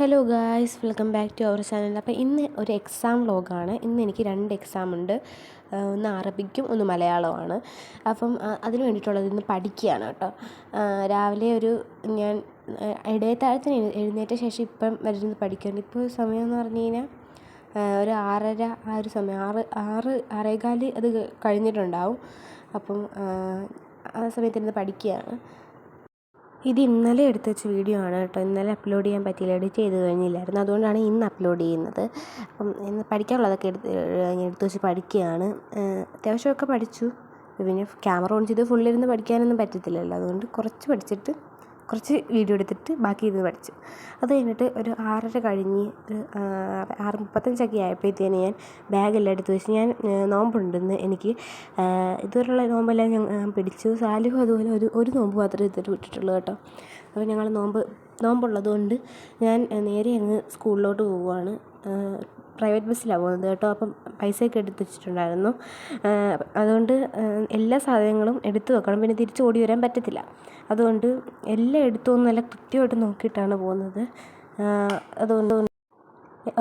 Hello guys, welcome back to our channel. അപ്പോൾ ഇന്ന് ഒരു എക്സാം വ്ലോഗാണ്. ഇന്ന് എനിക്ക് 2 എക്സാം ഉണ്ട്. ഒന്ന് അറബിക്കും ഒന്ന് മലയാളവുമാണ്. അപ്പം അതിന് വേണ്ടിയിട്ടുള്ളത് ഇന്ന് പഠിക്കുകയാണ് കേട്ടോ. രാവിലെ ഞാൻ ഇടയത്താഴത്തിന് എഴുന്നേറ്റ ശേഷം ഇപ്പം വരുന്നത് പഠിക്കുകയാണ്. ഇപ്പോൾ സമയമെന്ന് പറഞ്ഞു കഴിഞ്ഞാൽ ഒരു 6:30 ആ ഒരു സമയം, 6:15 അത് കഴിഞ്ഞിട്ടുണ്ടാവും. അപ്പം ആ സമയത്തിരുന്ന് പഠിക്കുകയാണ്. ഇത് ഇന്നലെ എടുത്ത് വെച്ച വീഡിയോ ആണ് കേട്ടോ. ഇന്നലെ അപ്ലോഡ് ചെയ്യാൻ പറ്റിയില്ല, എഡിറ്റ് ചെയ്ത് കഴിഞ്ഞില്ലായിരുന്നു. അതുകൊണ്ടാണ് ഇന്ന് അപ്ലോഡ് ചെയ്യുന്നത്. അപ്പം ഇന്ന് പഠിക്കാനുള്ളതൊക്കെ എടുത്ത് വെച്ച് പഠിക്കുകയാണ്. അത്യാവശ്യമൊക്കെ പഠിച്ചു. പിന്നെ ക്യാമറ ഓൺ ചെയ്ത് ഫുള്ളിരുന്ന് പഠിക്കാനൊന്നും പറ്റത്തില്ലല്ലോ. അതുകൊണ്ട് കുറച്ച് പഠിച്ചിട്ട് കുറച്ച് വീഡിയോ എടുത്തിട്ട് ബാക്കി ഇരുന്ന് പഠിച്ചു. അത് കഴിഞ്ഞിട്ട് ഒരു 6:30 കഴിഞ്ഞ് ഒരു 6:35 ആയപ്പോഴത്തേന് ഞാൻ ബാഗെല്ലാം എടുത്ത് വെച്ച്, ഞാൻ നോമ്പുണ്ടെന്ന് എനിക്ക് ഇതുവരെയുള്ള നോമ്പെല്ലാം ഞാൻ പിടിച്ചു. സാലിഹും അതുപോലെ ഒരു നോമ്പ് മാത്രമേ ഇതുവരെ വിട്ടിട്ടുള്ളൂ കേട്ടോ. അപ്പോൾ ഞങ്ങൾ നോമ്പുള്ളത് കൊണ്ട് ഞാൻ നേരെ അങ്ങ് സ്കൂളിലോട്ട് പോവുകയാണ്. പ്രൈവറ്റ് ബസ്സിലാണ് പോകുന്നത് കേട്ടോ. അപ്പം പൈസയൊക്കെ എടുത്ത് വെച്ചിട്ടുണ്ടായിരുന്നു. അതുകൊണ്ട് എല്ലാ സാധനങ്ങളും എടുത്തു വെക്കണം, പിന്നെ തിരിച്ച് ഓടി വരാൻ പറ്റത്തില്ല. അതുകൊണ്ട് എല്ലാം എടുത്തൊന്നും നല്ല കൃത്യമായിട്ട് നോക്കിയിട്ടാണ് പോകുന്നത്. അതുകൊണ്ട്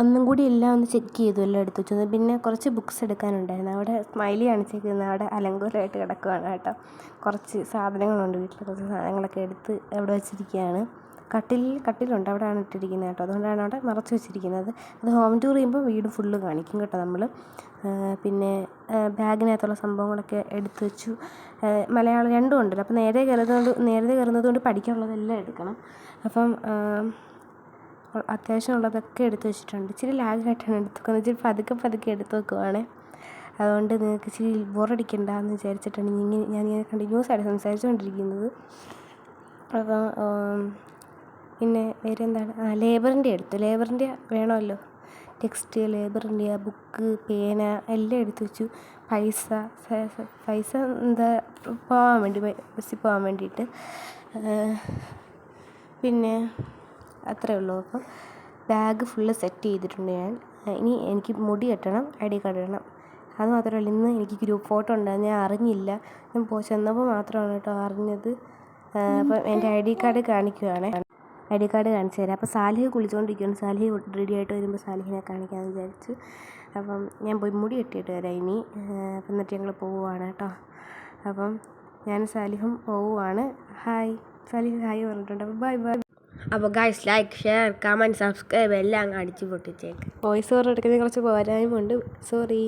ഒന്നും കൂടി എല്ലാം ഒന്ന് ചെക്ക് ചെയ്തു, എല്ലാം എടുത്തു വെച്ചത്. പിന്നെ കുറച്ച് ബുക്സ് എടുക്കാനുണ്ടായിരുന്നു. അവിടെ സ്മൈലി കാണിച്ചിരിക്കുന്നത് അവിടെ അലങ്കോലമായിട്ട് കിടക്കുകയാണ് കേട്ടോ. കുറച്ച് സാധനങ്ങളുണ്ട് വീട്ടിൽ, കുറച്ച് സാധനങ്ങളൊക്കെ എടുത്ത് അവിടെ വെച്ചിരിക്കുകയാണ്. കട്ടിലുണ്ട്, അവിടെയാണ് ഇട്ടിരിക്കുന്നത് കേട്ടോ. അതുകൊണ്ടാണ് അവിടെ മറച്ച് വെച്ചിരിക്കുന്നത്. അത് ഹോം ടൂർ ചെയ്യുമ്പോൾ വീട് ഫുള്ള് കാണിക്കും കേട്ടോ നമ്മൾ. പിന്നെ ബാഗിനകത്തുള്ള സംഭവങ്ങളൊക്കെ എടുത്തു വെച്ചു. മലയാളം രണ്ടും ഉണ്ടല്ലോ. അപ്പോൾ നേരത്തെ കയറുന്നത് കൊണ്ട് പഠിക്കാനുള്ളതെല്ലാം എടുക്കണം. അപ്പം അത്യാവശ്യമുള്ളതൊക്കെ എടുത്ത് വെച്ചിട്ടുണ്ട്. ഇച്ചിരി ലാഗായിട്ടാണ് എടുത്ത് വെക്കുന്നത്, ഇച്ചിരി പതുക്കെ എടുത്ത് വെക്കുവാണ്. അതുകൊണ്ട് നിങ്ങൾക്ക് ഇച്ചിരി ബോറടിക്കണ്ടെന്ന് വിചാരിച്ചിട്ടാണ് ഞാനിങ്ങനെ കണ്ടിന്യൂസ് ആയിട്ട് സംസാരിച്ചുകൊണ്ടിരിക്കുന്നത്. അപ്പം പിന്നെ വേറെ എന്താണ്, ലേബറിൻ്റെ വേണമല്ലോ. ടെക്സ്റ്റ്, ലേബർ ഇന്ത്യ, ബുക്ക്, പേന എല്ലാം എടുത്തു വെച്ചു. പൈസ എന്താ ബസ്സിൽ പോകാൻ വേണ്ടിയിട്ട്. പിന്നെ അത്രയേ ഉള്ളൂ. അപ്പം ബാഗ് ഫുള്ള് സെറ്റ് ചെയ്തിട്ടുണ്ട് ഞാൻ. ഇനി എനിക്ക് മുടി കെട്ടണം, ID കാർഡ് ഇടണം. അത് മാത്രമല്ല, ഇന്ന് എനിക്ക് ഗ്രൂപ്പ് ഫോട്ടോ ഉണ്ടായിരുന്നു. ഞാൻ അറിഞ്ഞില്ല, ഞാൻ ചെന്നപ്പോൾ മാത്രമാണ് കേട്ടോ അറിഞ്ഞത്. അപ്പം എൻ്റെ ID കാർഡ് കാണിക്കുകയാണ്. ID കാർഡ് കാണിച്ചു തരാം. അപ്പോൾ സാലിഹ് കുളിച്ചുകൊണ്ടിരിക്കുകയാണ്. സാലിഹ് റെഡി ആയിട്ട് വരുമ്പോൾ സാലിഹിനെ കാണിക്കാമെന്ന് വിചാരിച്ചു. അപ്പം ഞാൻ പോയി മുടി കെട്ടിയിട്ട് വരാം ഇനി. അപ്പം എന്നിട്ട് ഞങ്ങൾ പോവുകയാണ് കേട്ടോ. അപ്പം ഞാൻ സാലിഹും പോവുകയാണ്. ഹായ്, സാലിഹ് ഹായ് പറഞ്ഞിട്ടുണ്ട്. അപ്പോൾ ബൈ. അപ്പോൾ guys, like, share, comment, subscribe എല്ലാം അങ്ങ് അടിച്ച് പൊട്ടിച്ചേക്ക്. വോയിസ് ഓവർ എടുക്കുന്നതിന് കുറച്ച് പോരായ്മ ഉണ്ട്, സോറി.